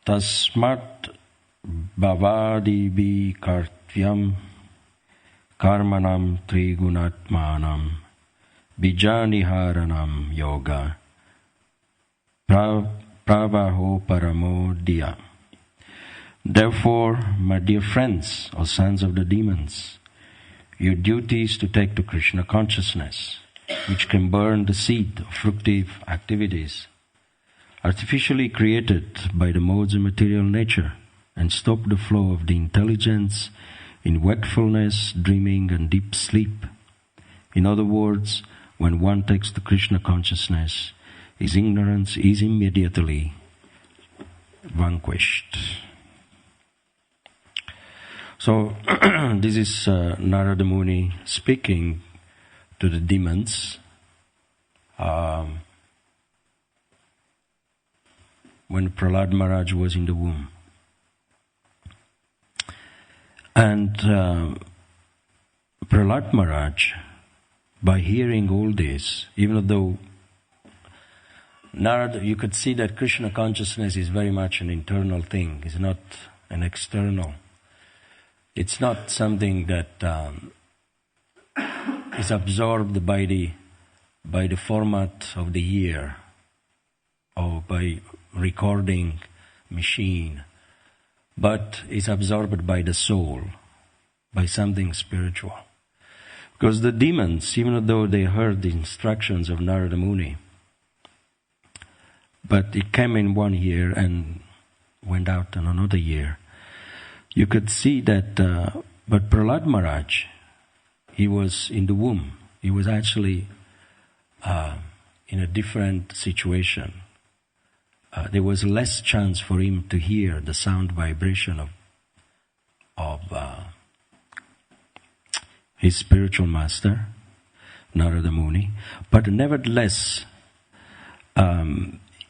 Tasmat bhavadibi kartyam karmanam trigunatmanam bijaniharanam yoga pravaho paramodya. Therefore, my dear friends, or sons of the demons, your duty is to take to Krishna consciousness, which can burn the seed of fructive activities artificially created by the modes of material nature, and stop the flow of the intelligence in wakefulness, dreaming, and deep sleep. In other words, when one takes to Krishna consciousness, his ignorance is immediately vanquished. So, this is Narada Muni speaking to the demons when Prahlad Maharaj was in the womb. And Prahlad Maharaj, by hearing all this, even though Narada, you could see that Krishna consciousness is very much an internal thing, it's not an external. It's not something that is absorbed by the format of the ear or by recording machine, but is absorbed by the soul, by something spiritual. Because the demons, even though they heard the instructions of Narada Muni, but it came in one ear and went out in another ear, you could see that, but Prahlad Maharaj, he was in the womb. He was actually in a different situation. There was less chance for him to hear the sound vibration of his spiritual master, Narada Muni. But nevertheless,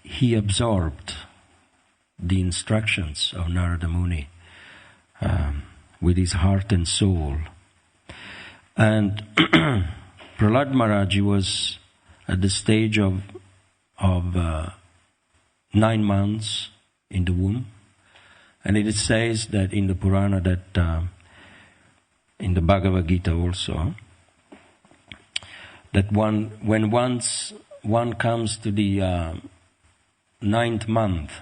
he absorbed the instructions of Narada Muni with his heart and soul. And Prahlad Maharaj was at the stage of 9 months in the womb. And it says that in the Purana that, in the Bhagavad Gita also, that when once one comes to the 9th month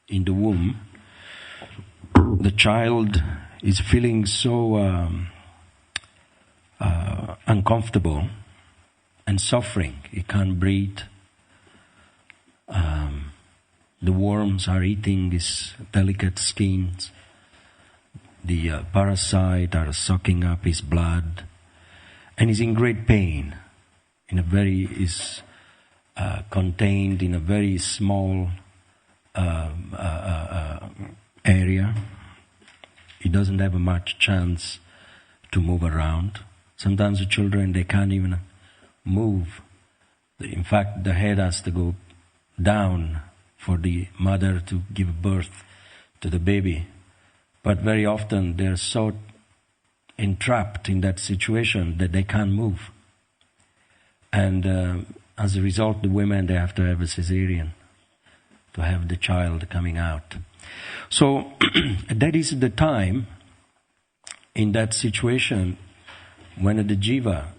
in the womb, the child is feeling so uncomfortable and suffering. He can't breathe. The worms are eating his delicate skins. The parasites are sucking up his blood. And he's in great pain. Is contained in a very small area. He doesn't have much chance to move around. Sometimes the children, they can't even move. In fact, the head has to go down for the mother to give birth to the baby. But very often they're so entrapped in that situation that they can't move. And as a result, the women, they have to have a cesarean to have the child coming out. So that is the time in that situation when the jiva,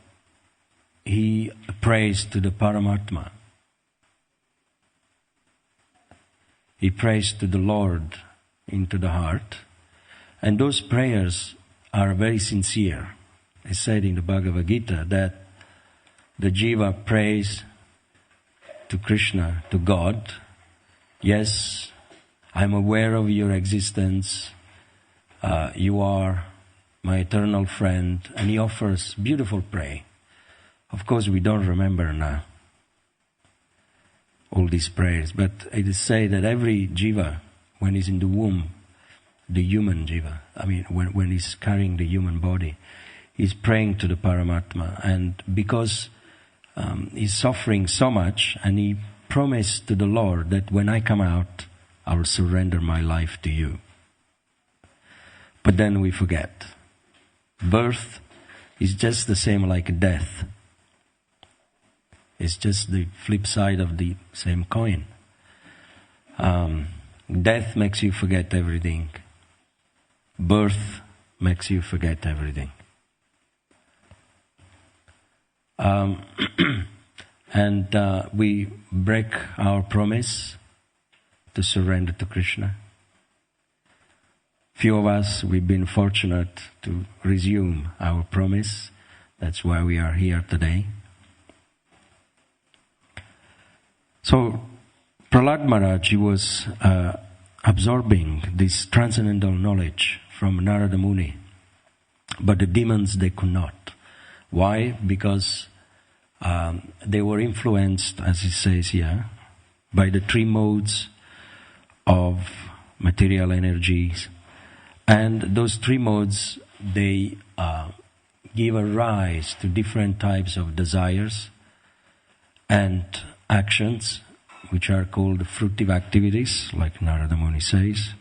he prays to the Paramatma. He prays to the Lord into the heart. And those prayers are very sincere. It's said in the Bhagavad Gita that the jiva prays to Krishna, to God. Yes, I'm aware of your existence. You are my eternal friend. And he offers beautiful prayer. Of course, we don't remember now all these prayers, but it is said that every jiva, when he's in the womb, the human jiva, when he's carrying the human body, he's praying to the Paramatma. And because he's suffering so much, and he promised to the Lord that when I come out, I will surrender my life to you. But then we forget. Birth is just the same like death. It's just the flip side of the same coin. Death makes you forget everything. Birth makes you forget everything. And we break our promise to surrender to Krishna. Few of us, we've been fortunate to resume our promise. That's why we are here today. So, Prahlad Maharaj, he was absorbing this transcendental knowledge from Narada Muni. But the demons, they could not. Why? Because they were influenced, as he says here, by the three modes of material energies. And those three modes, they give a rise to different types of desires and actions, which are called fruitive activities, like Narada Muni says.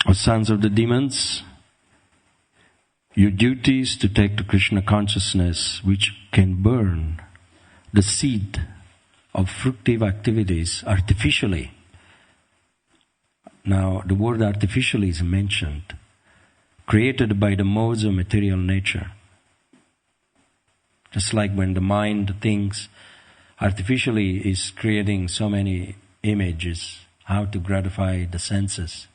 O sons of the demons, your duty is to take to Krishna consciousness, which can burn the seed of fruitive activities artificially. Now, the word artificially is mentioned, created by the modes of material nature. Just like when the mind thinks artificially is creating so many images, how to gratify the senses,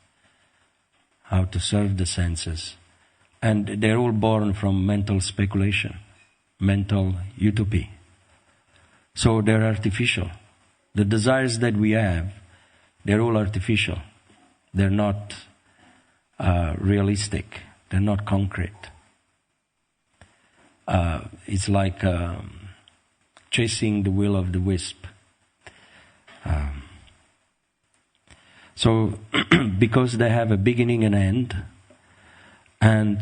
how to serve the senses. And they're all born from mental speculation, mental utopia. So they're artificial. The desires that we have, they're all artificial. They're not realistic. They're not concrete. It's like chasing the will of the wisp. So, because they have a beginning and end, and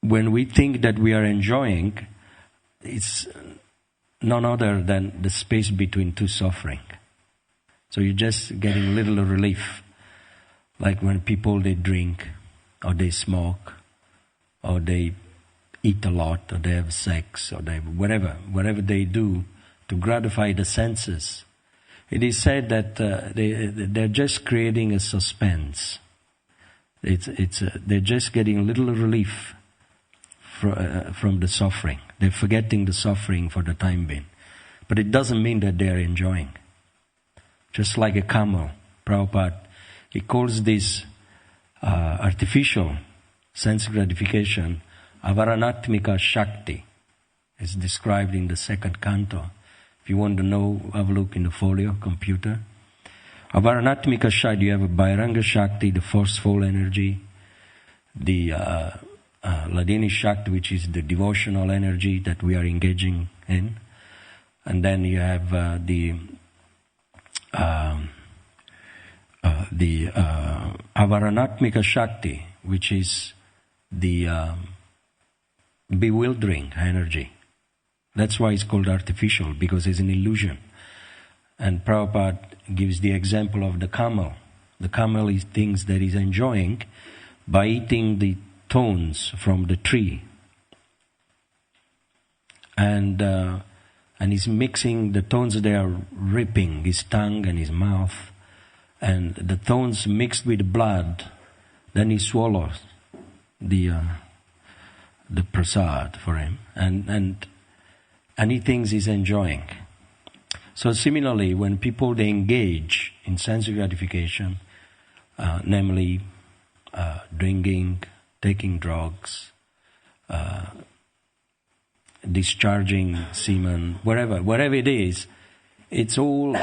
when we think that we are enjoying, it's none other than the space between two suffering. So you're just getting little relief. Like when people, they drink, or they smoke, or they eat a lot, or they have sex, or they whatever they do to gratify the senses. It is said that they're just creating a suspense. They're just getting a little relief from the suffering. They're forgetting the suffering for the time being. But it doesn't mean that they're enjoying. Just like a camel, Prabhupada, he calls this artificial sense gratification avaranatmika shakti. It's described in the second canto. If you want to know, have a look in the folio, computer. Avaranatmika shakti, you have a Bhairanga shakti, the forceful energy, the Ladini shakti, which is the devotional energy that we are engaging in. And then you have the avaranatmika shakti, which is the bewildering energy. That's why it's called artificial, because it's an illusion. And Prabhupada gives the example of the camel. The camel is things that he's enjoying by eating the thorns from the tree. And he's mixing the thorns, they are ripping his tongue and his mouth. And the thorns mixed with blood, then he swallows the prasad for him. And he thinks he's enjoying. So similarly, when people, they engage in sense gratification, namely drinking, taking drugs, discharging semen, whatever it is, it's all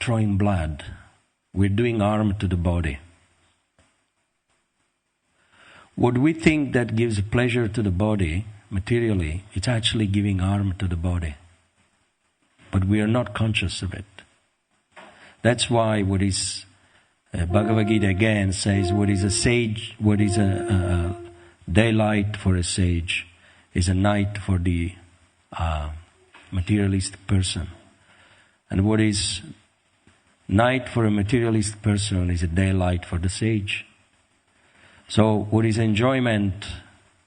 throwing blood. We're doing harm to the body. What we think that gives pleasure to the body, materially, it's actually giving harm to the body. But we are not conscious of it. That's why what is Bhagavad Gita again says, what is a sage, what is a daylight for a sage is a night for the materialistic person. And what is night for a materialistic person is a daylight for the sage. So what is enjoyment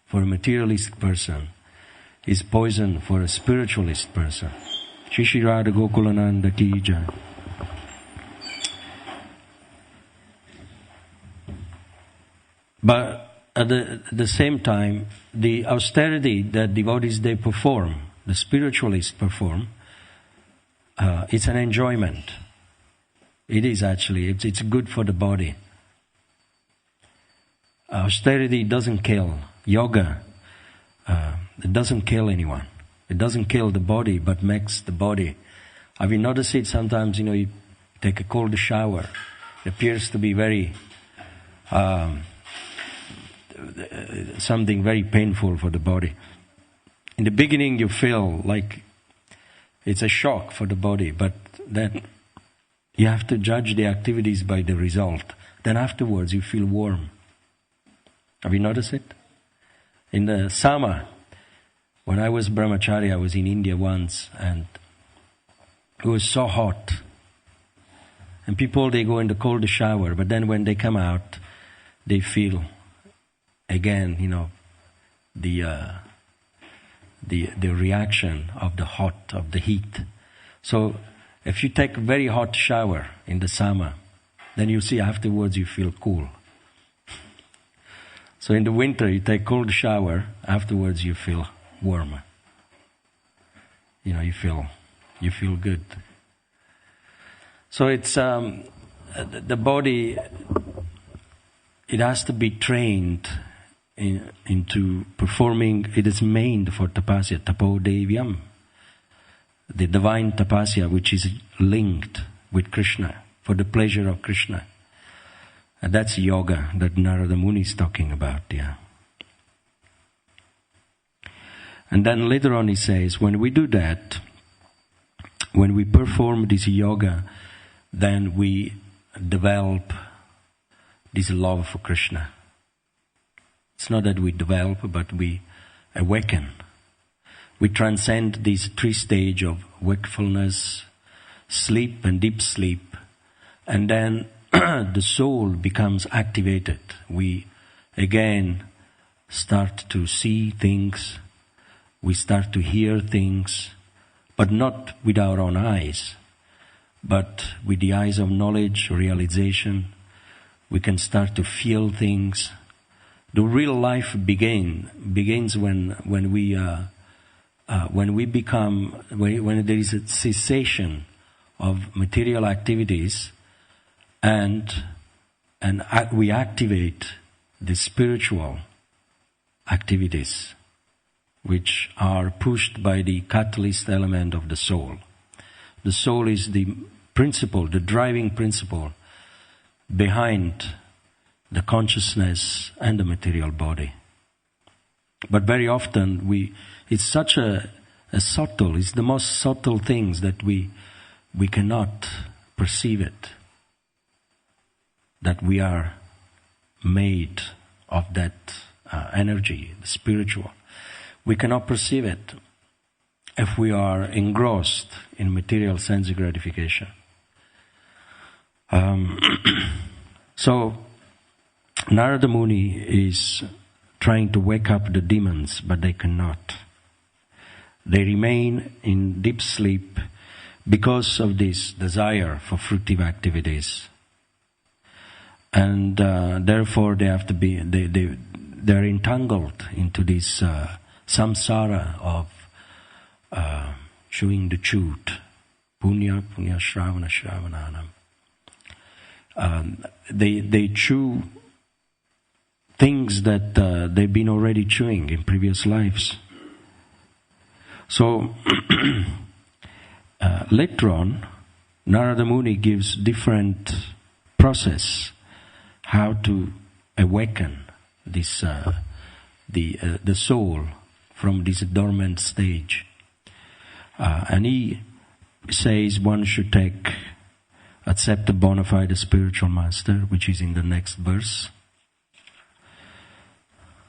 for a materialistic person is poison for a spiritualist person. Shri Shri Radha Gokulananda ki jai. But at the same time, the austerity that devotees they perform, the spiritualists perform, it's an enjoyment. It is actually, it's good for the body. Austerity doesn't kill. Yoga, it doesn't kill anyone. It doesn't kill the body, but makes the body. Have you noticed it? Sometimes, you take a cold shower. It appears to be very, something very painful for the body. In the beginning, you feel like it's a shock for the body, but then you have to judge the activities by the result. Then afterwards, you feel warm. Have you noticed it? In the summer, when I was brahmachari, I was in India once, and it was so hot. And people, they go in the cold shower, but then when they come out, they feel again, the reaction of the hot, of the heat. So if you take a very hot shower in the summer, then you see afterwards you feel cool. So in the winter you take cold shower, afterwards you feel warmer. You feel good. So it's the body. It has to be trained into performing. It is made for tapasya, tapodevyam, the divine tapasya, which is linked with Krishna, for the pleasure of Krishna. And that's yoga that Narada Muni is talking about, yeah. And then later on he says, when we do that, when we perform this yoga, then we develop this love for Krishna. It's not that we develop, but we awaken. We transcend these three stages of wakefulness, sleep and deep sleep, and then the soul becomes activated. We again start to see things, we start to hear things, but not with our own eyes, but with the eyes of knowledge, realization. We can start to feel things. The real life begins when there is a cessation of material activities, and we activate the spiritual activities, which are pushed by the catalyst element of the soul. The soul is the principle, the driving principle behind the consciousness and the material body. But very often it's such a subtle, it's the most subtle things that we cannot perceive it, that we are made of that energy, the spiritual. We cannot perceive it if we are engrossed in material sense gratification. So Narada Muni is trying to wake up the demons, but they cannot. They remain in deep sleep because of this desire for fruitive activities. And therefore they have to be, they're entangled into this samsara of chewing the chute. Punya shravana shravananam. They chew things that they've been already chewing in previous lives. So later on, Narada Muni gives different process how to awaken this the soul from this dormant stage, and he says one should accept a bona fide spiritual master, which is in the next verse.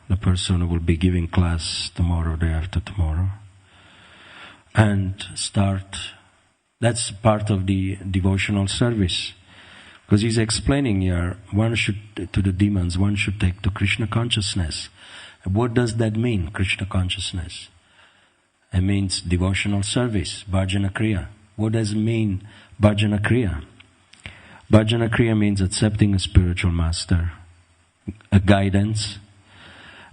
The person who will be giving class tomorrow, day after tomorrow, and start. That's part of the devotional service, because he's explaining here. One should to the demons. One should take to Krishna consciousness. What does that mean, Krishna consciousness? It means devotional service, bhajana kriya. What does it mean, bhajana kriya? Bhajana kriya means accepting a spiritual master, a guidance,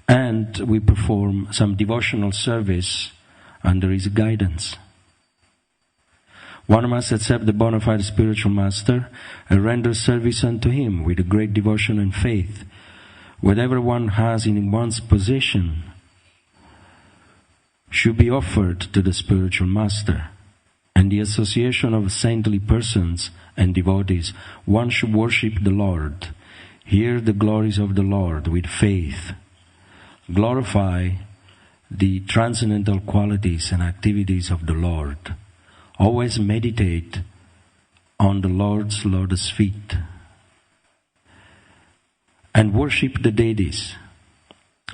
and we perform some devotional service under his guidance. One must accept the bona fide spiritual master and render service unto him with a great devotion and faith. Whatever one has in one's possession should be offered to the spiritual master. And the association of saintly persons and devotees, one should worship the Lord, hear the glories of the Lord with faith, glorify the transcendental qualities and activities of the Lord, always meditate on the Lord's lotus feet, and worship the deities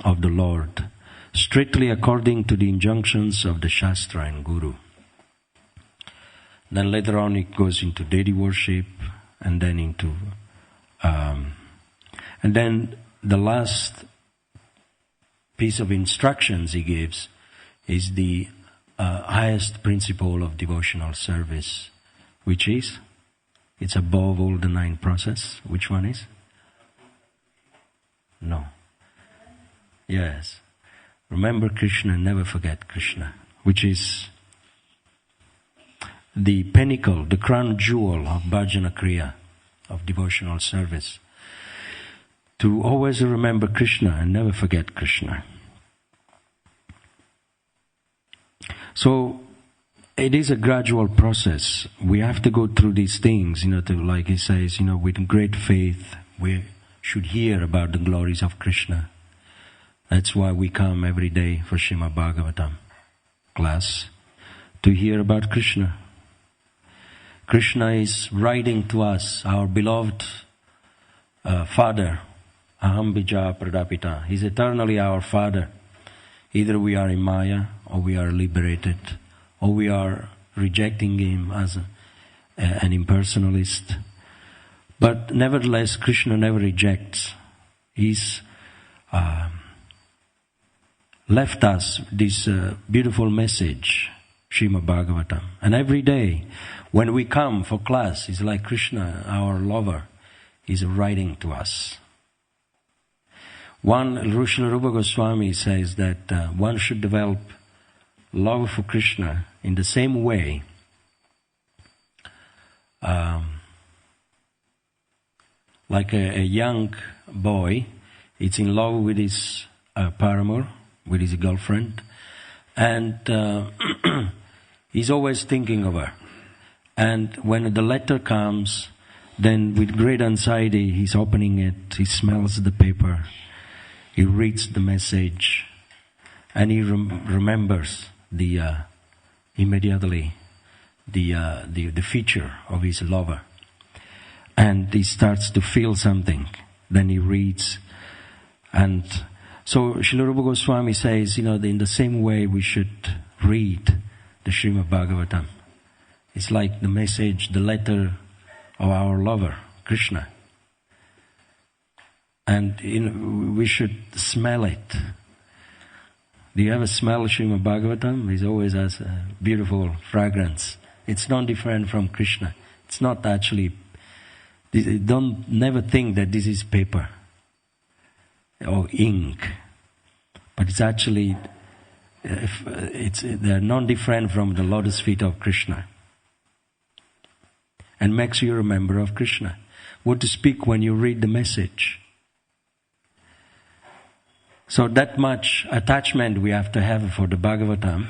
of the Lord, strictly according to the injunctions of the Shastra and Guru. Then later on it goes into deity worship, and then into and then the last piece of instructions he gives is the highest principle of devotional service, which is, it's above all the 9 process. Which one is? No. Yes. Remember Krishna, never forget Krishna, which is the pinnacle, the crown jewel of bhajana kriya, of devotional service. To always remember Krishna and never forget Krishna. So, it is a gradual process. We have to go through these things, to, like he says, with great faith, we should hear about the glories of Krishna. That's why we come every day for Srimad Bhagavatam class, to hear about Krishna. Krishna is writing to us, our beloved Father, Aham Bija Pradapita. He's eternally our Father. Either we are in Maya, or we are liberated, or we are rejecting him as an impersonalist. But nevertheless, Krishna never rejects. He's left us this beautiful message, Srimad Bhagavatam. And every day, when we come for class, it's like Krishna, our lover, is writing to us. One, Srila Rupa Goswami says that one should develop love for Krishna in the same way like a young boy is in love with his paramour, with his girlfriend, and he's always thinking of her. And when the letter comes, then with great anxiety he's opening it, he smells the paper, he reads the message, and he remembers immediately the feature of his lover. And he starts to feel something. Then he reads. And so Srila Rupa Goswami says, in the same way we should read the Srimad Bhagavatam. It's like the message, the letter of our lover, Krishna. And we should smell it. Do you ever smell Srimad Bhagavatam? It always has a beautiful fragrance. It's not different from Krishna. It's not actually... never think that this is paper or ink. But it's actually... they're not different from the lotus feet of Krishna. And makes you a member of Krishna. What to speak when you read the message. So that much attachment we have to have for the Bhagavatam.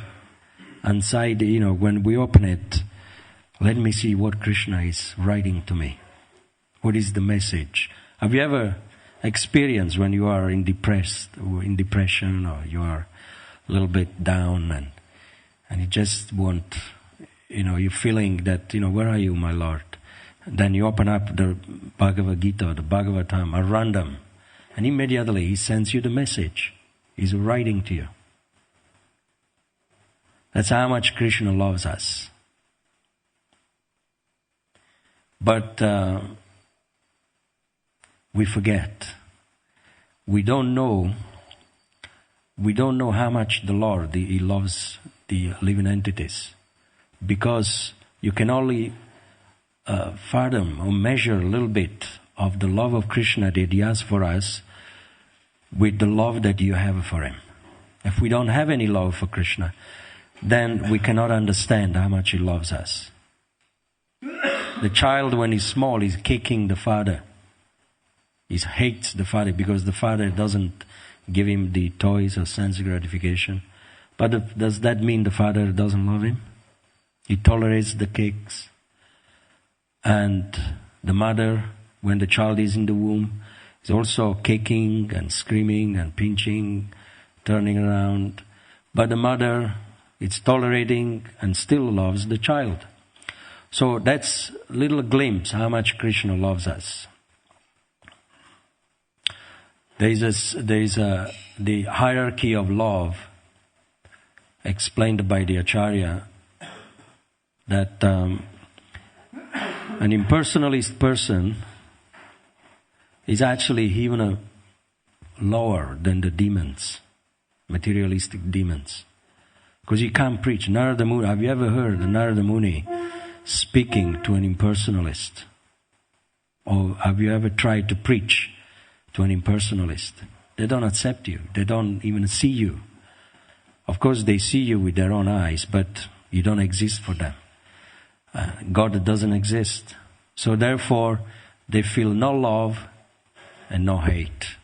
Inside, when we open it, let me see what Krishna is writing to me. What is the message? Have you ever experienced when you are in depression, or you are a little bit down, and you just want, you're feeling that, where are you, my Lord? And then you open up the Bhagavad Gita, the Bhagavatam, at random, and immediately he sends you the message. He's writing to you. That's how much Krishna loves us. But we forget. We don't know how much the Lord, He loves the living entities, because you can only fathom or measure a little bit of the love of Krishna that He has for us with the love that you have for Him. If we don't have any love for Krishna, then we cannot understand how much He loves us. The child, when he's small, is kicking the father. He hates the father because the father doesn't give him the toys or sense gratification. But does that mean the father doesn't love him? He tolerates the kicks. And the mother, when the child is in the womb, is also kicking and screaming and pinching, turning around. But the mother is tolerating and still loves the child. So that's a little glimpse how much Krishna loves us. There is the hierarchy of love explained by the Acharya, that an impersonalist person is actually even lower than the demons, materialistic demons. Because he can't preach. Narada Muni, have you ever heard Narada Muni speaking to an impersonalist? Or have you ever tried to preach to an impersonalist? They don't accept you. They don't even see you. Of course, they see you with their own eyes, but you don't exist for them. God doesn't exist. So therefore, they feel no love and no hate.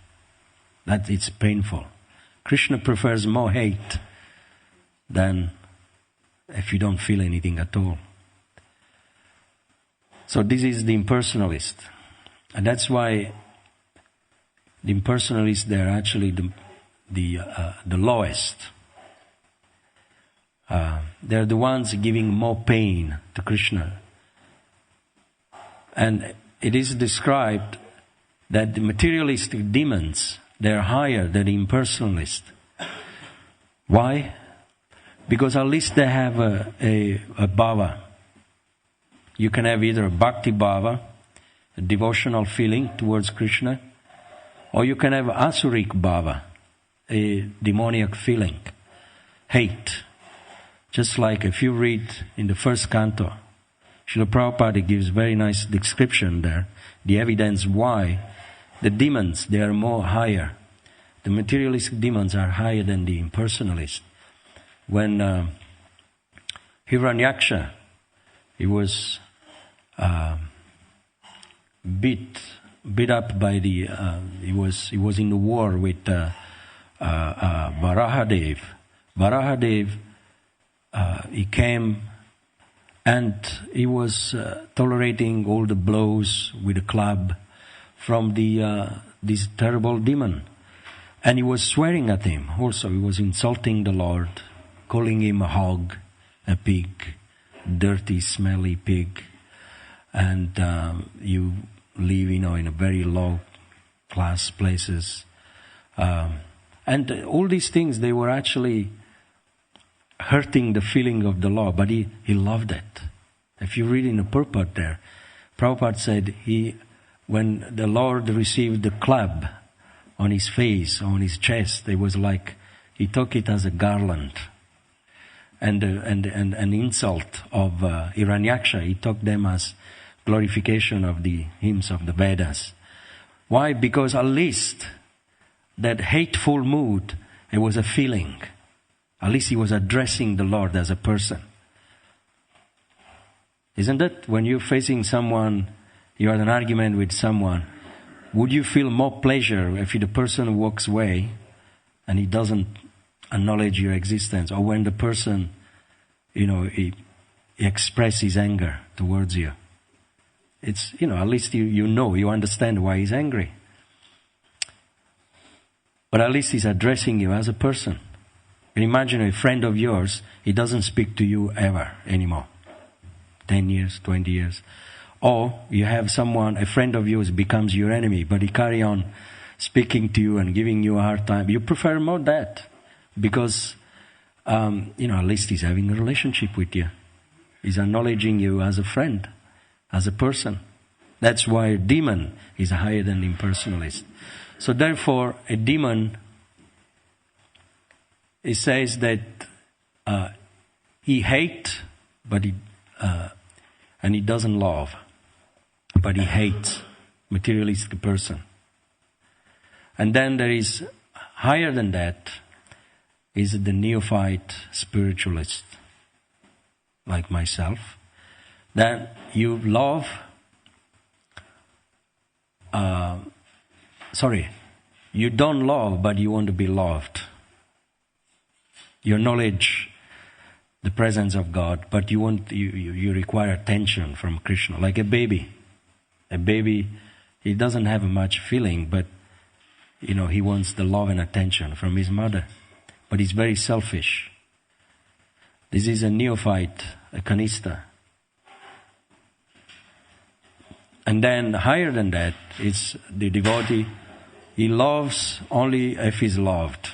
That it's painful. Krishna prefers more hate than if you don't feel anything at all. So this is the impersonalist. And that's why the impersonalists, they're actually the lowest. They're the ones giving more pain to Krishna. And it is described that the materialistic demons, they're higher than the impersonalists. Why? Because at least they have a bhava. You can have either a bhakti bhava, a devotional feeling towards Krishna, or you can have asuric bhava, a demoniac feeling, hate. Just like if you read in the first canto, Srila Prabhupada gives very nice description there, the evidence why the demons, they are more higher. The materialistic demons are higher than the impersonalists. When Hiranyaksha, he was beat up by the, he was in the war with Varahadev. Varahadev, he came and he was tolerating all the blows with a club from this terrible demon. And he was swearing at him also. He was insulting the Lord, calling him a hog, a pig, dirty, smelly pig. And you live, in a very low class places. And all these things, they were actually hurting the feeling of the Lord, but he loved it. If you read in the purport there, Prabhupada said when the Lord received the club on his face, on his chest, it was like he took it as a garland. And an insult of Hiranyaksha, he took them as glorification of the hymns of the Vedas. Why? Because at least that hateful mood, it was a feeling. At least he was addressing the Lord as a person. Isn't it? When you're facing someone, you had an argument with someone, would you feel more pleasure if the person walks away and he doesn't acknowledge your existence? Or when the person, he expresses anger towards you? It's, at least you understand why he's angry. But at least he's addressing you as a person. And imagine a friend of yours, he doesn't speak to you ever anymore. 10 years, 20 years. Or you have someone, a friend of yours becomes your enemy, but he carry on speaking to you and giving you a hard time. You prefer more that. Because, at least he's having a relationship with you. He's acknowledging you as a friend, as a person. That's why a demon is higher than the impersonalist. So therefore, a demon, it says that He hates, but and he doesn't love, but he hates materialistic person. And then there is higher than that is the neophyte spiritualist, like myself. Then you love, you don't love, but you want to be loved. You acknowledge the presence of God, but you require attention from Krishna, like a baby. A baby, he doesn't have much feeling, but he wants the love and attention from his mother. But he's very selfish. This is a neophyte, a kanista. And then higher than that is the devotee. He loves only if he's loved.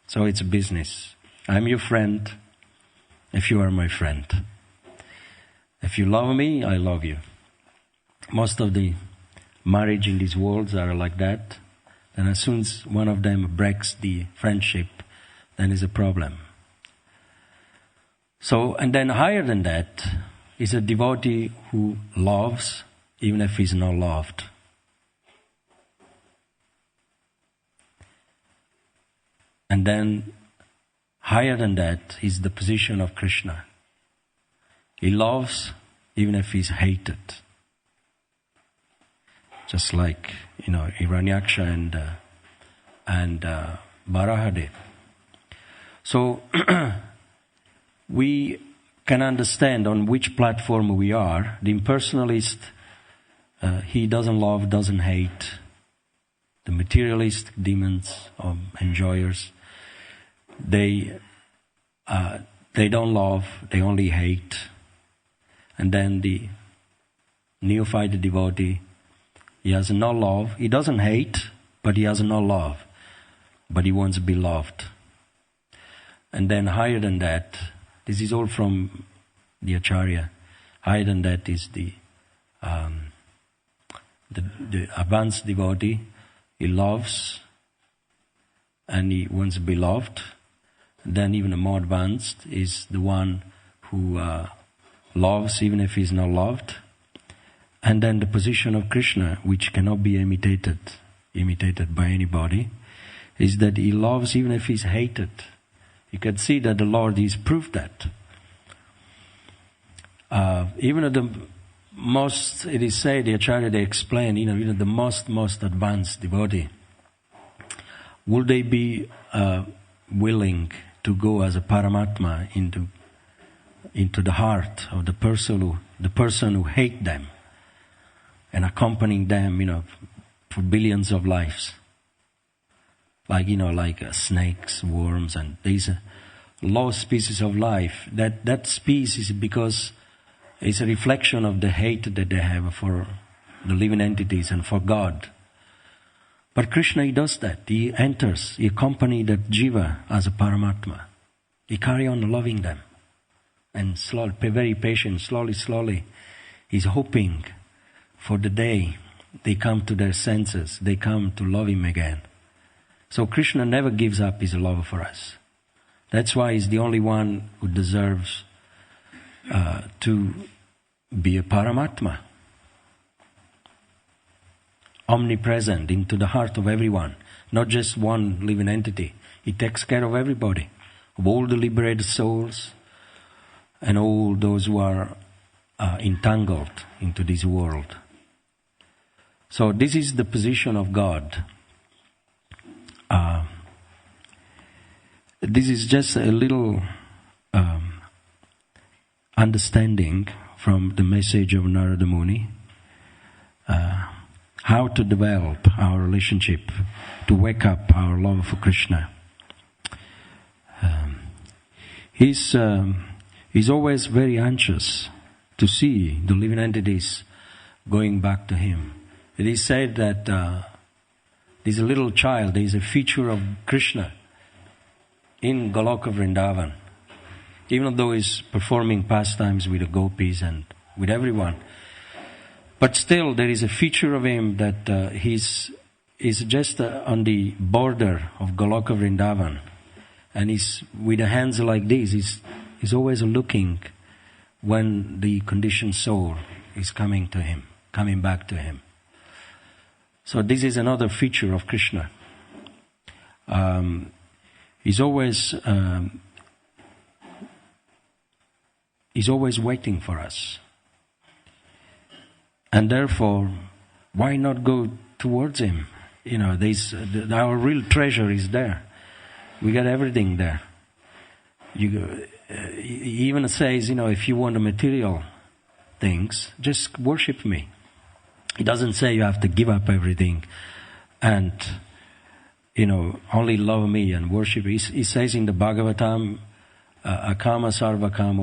So it's a business. I'm your friend if you are my friend. If you love me, I love you. Most of the marriage in these worlds are like that. And as soon as one of them breaks the friendship, then is a problem. So, and then higher than that is a devotee who loves even if he's not loved. And then higher than that is the position of Krishna. He loves even if he's hated. Just like, Hiranyaksha and Varahadev. So we can understand on which platform we are. The impersonalist, he doesn't love, doesn't hate. The materialist demons or enjoyers, they don't love, they only hate. And then the neophyte devotee, he has no love, he doesn't hate, but he has no love, but he wants to be loved. And then higher than that, this is all from the Acharya, higher than that is the advanced devotee. He loves and he wants to be loved. And then even the more advanced is the one who loves even if he's not loved. And then the position of Krishna, which cannot be imitated by anybody, is that he loves even if he's hated. You can see that the Lord is proved that. Even at the most, it is said, the Acharya, they explain, the most advanced devotee, will they be willing to go as a Paramatma into the heart of the person who hate them, and accompanying them, for billions of lives. Like snakes, worms, and these low species of life. That species, because it's a reflection of the hate that they have for the living entities and for God. But Krishna, he does that. He enters, he accompanies that jiva as a Paramatma. He carry on loving them. And slowly, very patient, slowly, he's hoping for the day they come to their senses, they come to love him again. So Krishna never gives up his love for us. That's why he's the only one who deserves to be a Paramatma. Omnipresent into the heart of everyone, not just one living entity. He takes care of everybody, of all the liberated souls and all those who are entangled into this world. So this is the position of God. This is just a little understanding from the message of Narada Muni, how to develop our relationship, to wake up our love for Krishna. He's always very anxious to see the living entities going back to him. It is said that there's a little child, there is a feature of Krishna in Goloka Vrindavan. Even though he's performing pastimes with the gopis and with everyone, but still there is a feature of him that he's just on the border of Goloka Vrindavan, and he's with the hands like this, he's is always looking when the conditioned soul is coming to him, coming back to him. So this is another feature of Krishna. He's always waiting for us. And therefore, why not go towards him? You know, our real treasure is there. We got everything there. He even says, if you want the material things, just worship me. He doesn't say you have to give up everything and, only love me and worship. He says in the Bhagavatam, akama sarva kama